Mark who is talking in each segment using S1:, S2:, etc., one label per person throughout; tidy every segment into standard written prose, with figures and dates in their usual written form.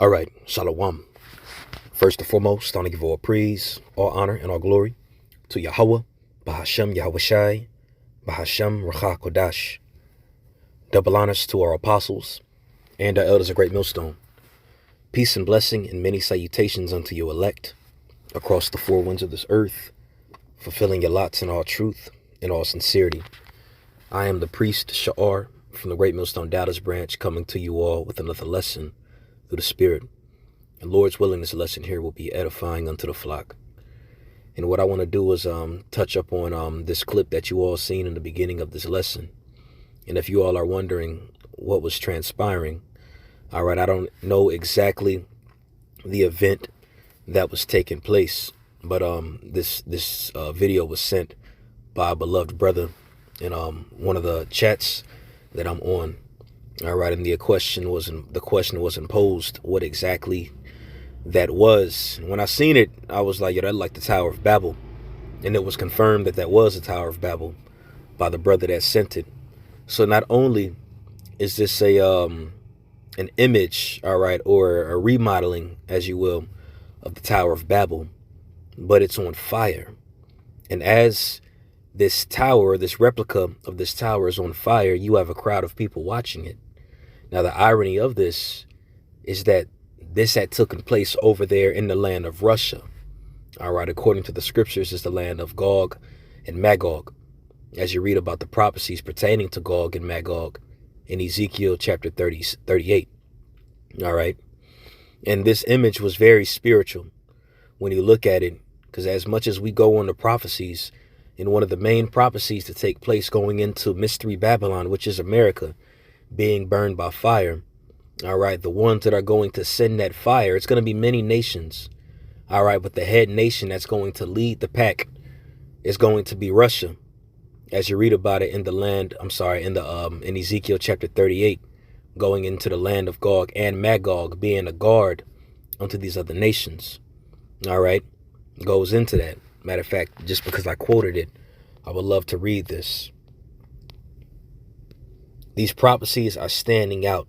S1: All right, Shalom. First and foremost, I want to give all praise, all honor, and all glory to Yahweh, Bahashem Yahweh Shai, Bahashem Racha Kodash. Double honors to our apostles and our elders of Great Millstone. Peace and blessing and many salutations unto your elect across the four winds of this earth, fulfilling your lots in all truth and all sincerity. I am the priest Sha'ar from the Great Millstone Doubters branch, coming to you all with another lesson through the Spirit. And Lord's willing, this lesson here will be edifying unto the flock. And what I want to do is touch up on this clip that you all seen in the beginning of this lesson. And if you all are wondering what was transpiring, all right, I don't know exactly the event that was taking place, but this video was sent by a beloved brother in one of the chats that I'm on. All right, and the question was posed what exactly that was. When I seen it, I was like, yo, that's like the Tower of Babel. And it was confirmed that that was the Tower of Babel by the brother that sent it. So not only is this an image, all right, or a remodeling, as you will, of the Tower of Babel, but it's on fire. And as this tower, this replica of this tower is on fire, you have a crowd of people watching it. Now, the irony of this is that this had taken place over there in the land of Russia. All right, according to the scriptures, is the land of Gog and Magog, as you read about the prophecies pertaining to Gog and Magog in Ezekiel chapter 38. All right. And this image was very spiritual when you look at it, because as much as we go on the prophecies, in one of the main prophecies to take place going into Mystery Babylon, which is America, being burned by fire. All right, the ones that are going to send that fire, it's going to be many nations. All right, but the head nation that's going to lead the pack is going to be Russia, as you read about it in the land, in Ezekiel chapter 38, going into the land of Gog and Magog, being a guard unto these other nations. All right, goes into that. Matter of fact, just because I quoted it, I would love to read this. These prophecies are standing out.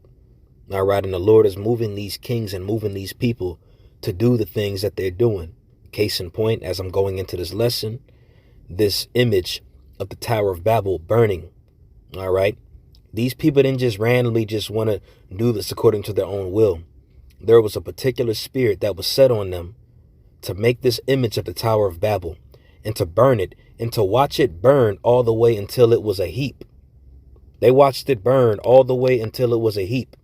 S1: All right, and the Lord is moving these kings and moving these people to do the things that they're doing. Case in point, as I'm going into this lesson, this image of the Tower of Babel burning. All right, these people didn't just randomly just want to do this according to their own will. There was a particular spirit that was set on them to make this image of the Tower of Babel and to burn it and to watch it burn all the way until it was a heap. They watched it burn all the way until it was a heap.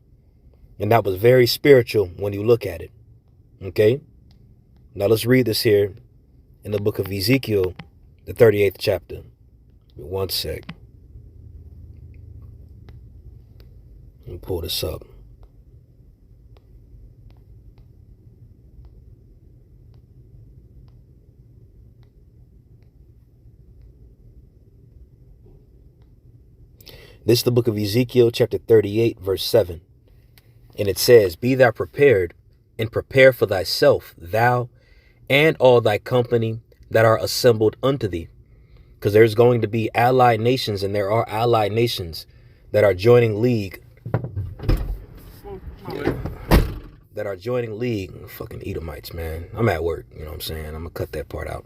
S1: And that was very spiritual when you look at it. Okay? Now let's read this here in the book of Ezekiel, the 38th chapter. One sec. Let me pull this up. This is the book of Ezekiel, chapter 38, verse 7. And it says, Be thou prepared, and prepare for thyself, thou and all thy company that are assembled unto thee. Because there's going to be allied nations, and there are allied nations that are joining league. That are joining league. Fucking Edomites, man. I'm at work, you know what I'm saying? I'm going to cut that part out.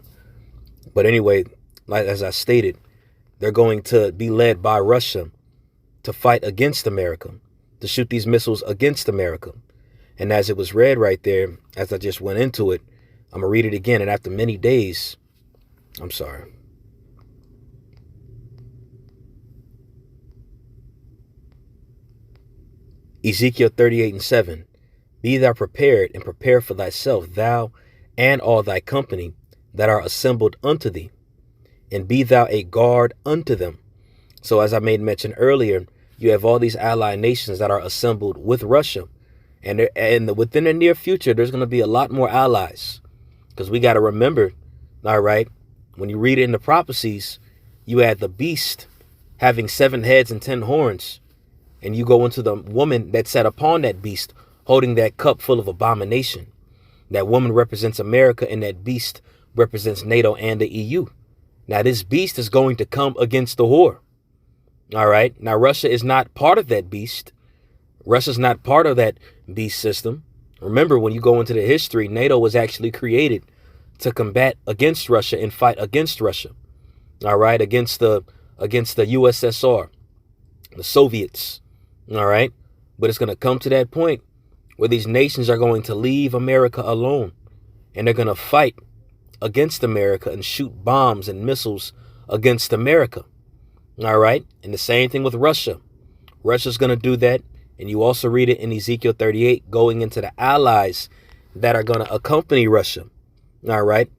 S1: But anyway, like as I stated, they're going to be led by Russia to fight against America, to shoot these missiles against America. And as it was read right there, as I just went into it, I'm going to read it again. And after many days, Ezekiel 38 and 7. Be thou prepared, and prepare for thyself, thou and all thy company that are assembled unto thee, and be thou a guard unto them. So as I made mention earlier, you have all these allied nations that are assembled with Russia. And within the near future, there's going to be a lot more allies. Because we got to remember, all right, when you read it in the prophecies, you had the beast having 7 heads and 10 horns. And you go into the woman that sat upon that beast holding that cup full of abomination. That woman represents America, and that beast represents NATO and the EU. Now, this beast is going to come against the whore. All right. Now, Russia is not part of that beast. Russia's not part of that beast system. Remember, when you go into the history, NATO was actually created to combat against Russia and fight against Russia. All right, against the USSR, the Soviets. All right, but it's going to come to that point where these nations are going to leave America alone, and they're going to fight against America and shoot bombs and missiles against America. All right, and the same thing with Russia. Russia's going to do that, and you also read it in Ezekiel 38, going into the allies that are going to accompany Russia. All right,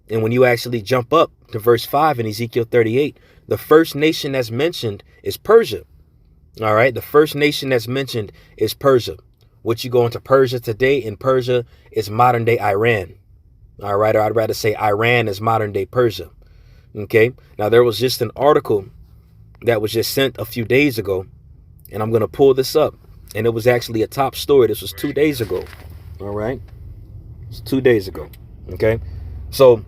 S1: and when you actually jump up to verse 5 in Ezekiel 38, the first nation that's mentioned is Persia. All right, the first nation that's mentioned is Persia. What you go into Persia today, in Persia is modern day Iran. All right, or I'd rather say Iran is modern day Persia. Okay, now there was just an article that was just sent a few days ago, and I'm going to pull this up, and it was actually a top story. This was 2 days ago. All right, it's 2 days ago. Okay, so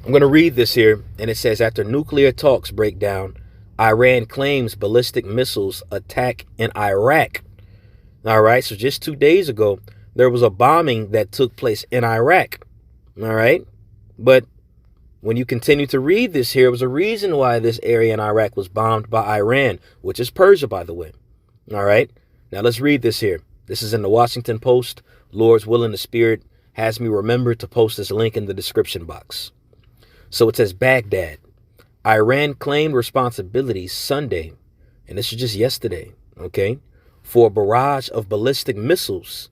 S1: I'm going to read this here, and it says, after nuclear talks break down, Iran claims ballistic missiles attack in Iraq. All right, so just 2 days ago, there was a bombing that took place in Iraq. All right, but when you continue to read this here, it was a reason why this area in Iraq was bombed by Iran, which is Persia, by the way. All right, now let's read this here. This is in the Washington Post. Lord's willing, the Spirit has me remember to post this link in the description box. So it says, Baghdad. Iran claimed responsibility Sunday, and this is just yesterday, okay, for a barrage of ballistic missiles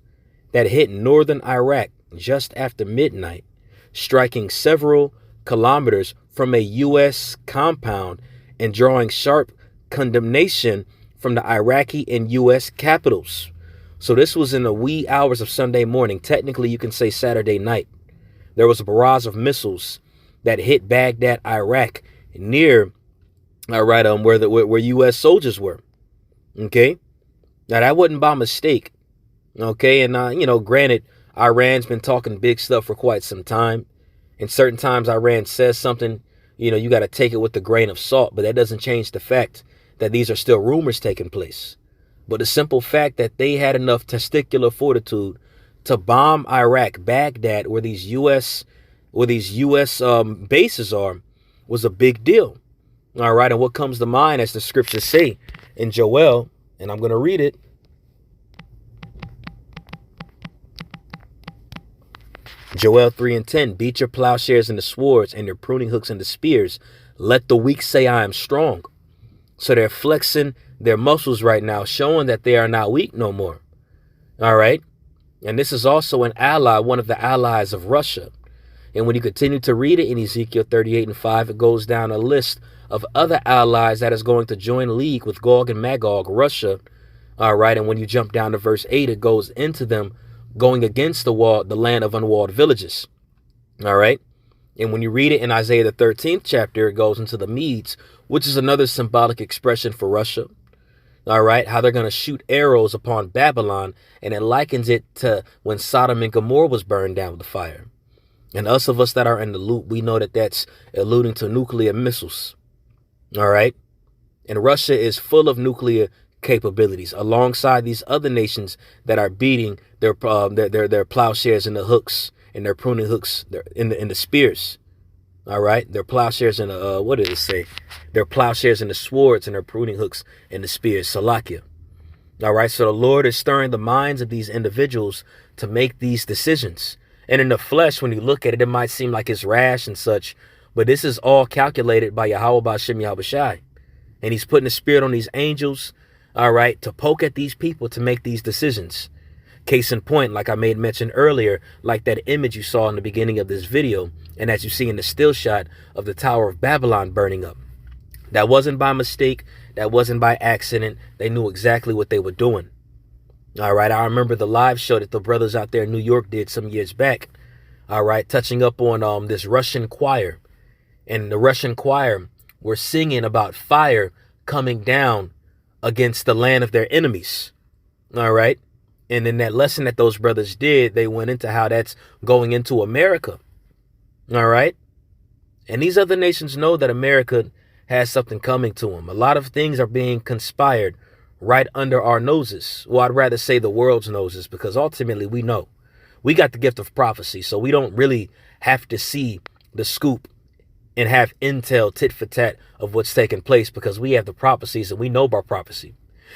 S1: that hit northern Iraq just after midnight, striking several kilometers from a U.S. compound and drawing sharp condemnation from the Iraqi and U.S. capitals. So this was in the wee hours of Sunday morning. Technically, you can say Saturday night. There was a barrage of missiles that hit Baghdad, Iraq, near, where U.S. soldiers were. Okay, now that wasn't by mistake. Okay, and granted, Iran's been talking big stuff for quite some time, and certain times Iran says something, you got to take it with a grain of salt. But that doesn't change the fact that these are still rumors taking place. But the simple fact that they had enough testicular fortitude to bomb Iraq, Baghdad, where these U.S. Bases are, was a big deal. All right, and what comes to mind, as the scriptures say in Joel, and I'm going to read it. Joel 3:10, beat your plowshares into swords and your pruning hooks into spears. Let the weak say I am strong. So they're flexing their muscles right now, showing that they are not weak no more. All right. And this is also an ally, one of the allies of Russia. And when you continue to read it in Ezekiel 38:5, it goes down a list of other allies that is going to join league with Gog and Magog, Russia. All right. And when you jump down to verse 8, it goes into them going against the land of unwalled villages. All right. And when you read it in Isaiah the 13th chapter, it goes into the Medes, which is another symbolic expression for Russia. All right, how they're going to shoot arrows upon Babylon, and it likens it to when Sodom and Gomorrah was burned down with the fire. And us that are in the loop, we know that that's alluding to nuclear missiles. All right, and Russia is full of nuclear capabilities, alongside these other nations that are beating their plowshares in the hooks and their pruning hooks in the spears. All right, their plowshares and what did it say? Their plowshares and the swords and their pruning hooks and the spears. Salakia. All right, so the Lord is stirring the minds of these individuals to make these decisions. And in the flesh, when you look at it, it might seem like it's rash and such, but this is all calculated by Yahweh Ba'Shem Yahushai. And he's putting the spirit on these angels, all right, to poke at these people to make these decisions. Case in point, like I made mention earlier, like that image you saw in the beginning of this video, and as you see in the still shot of the Tower of Babylon burning up. That wasn't by mistake. That wasn't by accident. They knew exactly what they were doing. All right, I remember the live show that the brothers out there in New York did some years back. All right, touching up on this Russian choir. And the Russian choir were singing about fire coming down against the land of their enemies. All right. And in that lesson that those brothers did, they went into how that's going into America. All right. And these other nations know that America has something coming to them. A lot of things are being conspired right under our noses. Well, I'd rather say the world's noses, because ultimately we know we got the gift of prophecy. So we don't really have to see the scoop and have intel tit for tat of what's taking place, because we have the prophecies and we know about prophecy.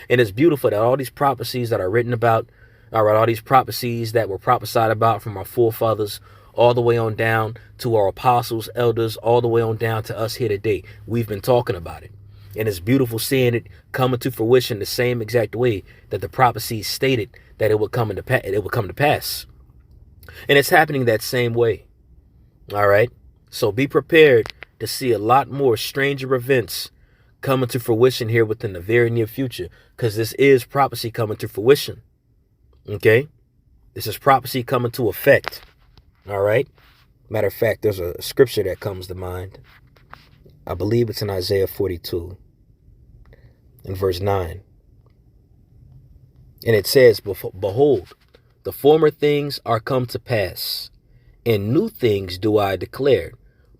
S1: And it's beautiful that all these prophecies that are written about, all right, all these prophecies that were prophesied about from our forefathers, all the way on down to our apostles, elders, all the way on down to us here today. We've been talking about it. And it's beautiful seeing it coming to fruition the same exact way that the prophecies stated that it would come to pass. And it's happening that same way. All right. So be prepared to see a lot more stranger events coming to fruition here within the very near future, because this is prophecy coming to fruition. Okay. This is prophecy coming to effect. All right. Matter of fact, there's a scripture that comes to mind. I believe it's in Isaiah 42 in verse 9. And it says, behold, the former things are come to pass, and new things do I declare.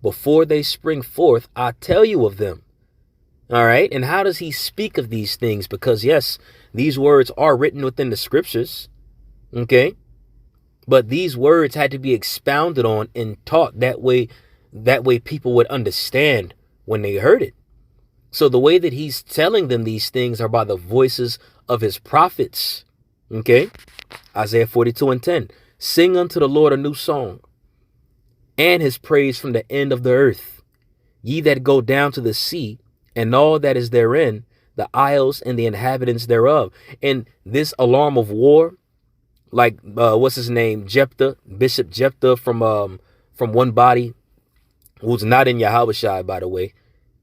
S1: Before they spring forth, I tell you of them. All right. And how does he speak of these things? Because yes, these words are written within the scriptures. Okay. But these words had to be expounded on and taught that way people would understand when they heard it. So the way that he's telling them these things are by the voices of his prophets. Okay. Isaiah 42 and 10. Sing unto the Lord a new song, and his praise from the end of the earth. Ye that go down to the sea, and all that is therein, the isles and the inhabitants thereof. And this alarm of war, like what's his name, Jephthah, Bishop Jephthah from One Body, who's not in Yahushua, by the way.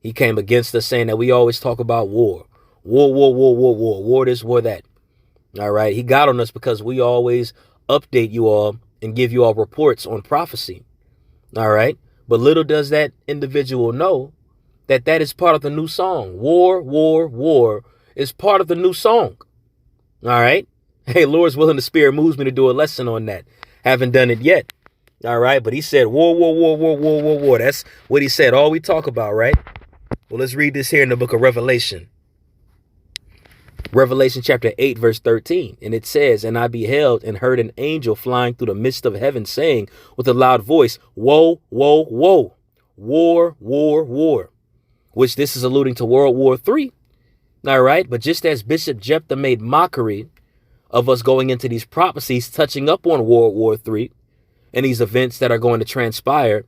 S1: He came against us saying that we always talk about war, war this, war that. All right. He got on us because we always update you all and give you all reports on prophecy. All right. But little does that individual know that that is part of the new song. War is part of the new song. All right. Hey, Lord's willing, the Spirit moves me to do a lesson on that. Haven't done it yet. All right. But he said war. That's what he said. All we talk about. Right. Well, let's read this here in the book of Revelation. Revelation chapter 8, verse 13. And it says, and I beheld and heard an angel flying through the midst of heaven, saying with a loud voice, woe, woe, woe, war, which this is alluding to World War III. All right. But just as Bishop Jephthah made mockery of us going into these prophecies touching up on World War III and these events that are going to transpire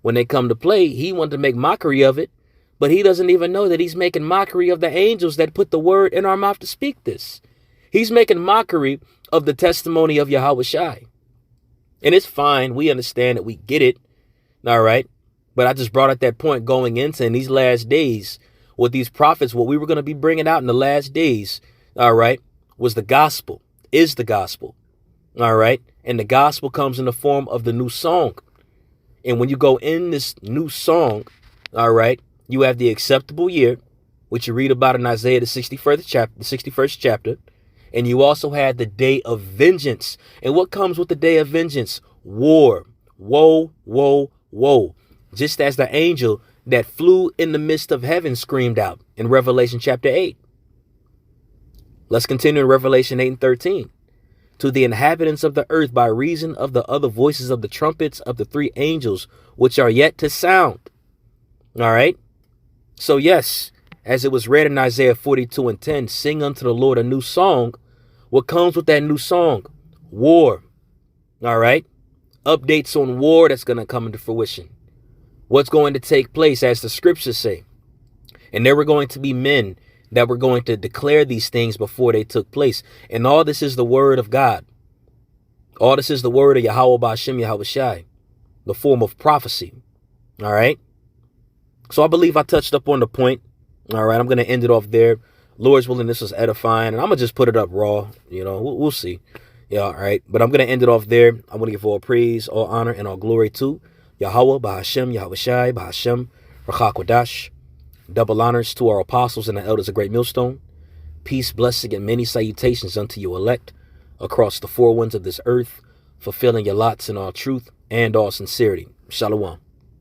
S1: when they come to play, he wanted to make mockery of it. But he doesn't even know that he's making mockery of the angels that put the word in our mouth to speak this. He's making mockery of the testimony of Yahushua. And it's fine. We understand it. We get it. All right. But I just brought up that point going into in these last days with these prophets, what we were going to be bringing out in the last days. All right. Was the gospel, is the gospel. All right. And the gospel comes in the form of the new song. And when you go in this new song, all right, you have the acceptable year, which you read about in Isaiah, the 61st chapter. And you also had the day of vengeance. And what comes with the day of vengeance? War. Woe, woe, woe. Just as the angel that flew in the midst of heaven screamed out in Revelation chapter 8. Let's continue in Revelation 8 and 13. To the inhabitants of the earth by reason of the other voices of the trumpets of the three angels, which are yet to sound. All right. So yes, as it was read in Isaiah 42 and 10, sing unto the Lord a new song. What comes with that new song? War. All right. Updates on war that's going to come into fruition. What's going to take place, as the scriptures say. And there were going to be men that were going to declare these things before they took place. And all this is the word of God. All this is the word of Yahweh Ba'ashem Yahushai, the form of prophecy. All right. So I believe I touched up on the point. All right. I'm going to end it off there. Lord's willing, this was edifying. And I'm going to just put it up raw. You know, we'll see. Yeah. All right. But I'm going to end it off there. I want to give all praise, all honor, and all glory to Yahweh Ba'ashem Yahushai Ba'ashem Rachakodash. Double honors to our apostles and the elders of Great Millstone. Peace, blessing, and many salutations unto you elect across the four winds of this earth, fulfilling your lots in all truth and all sincerity. Shalom.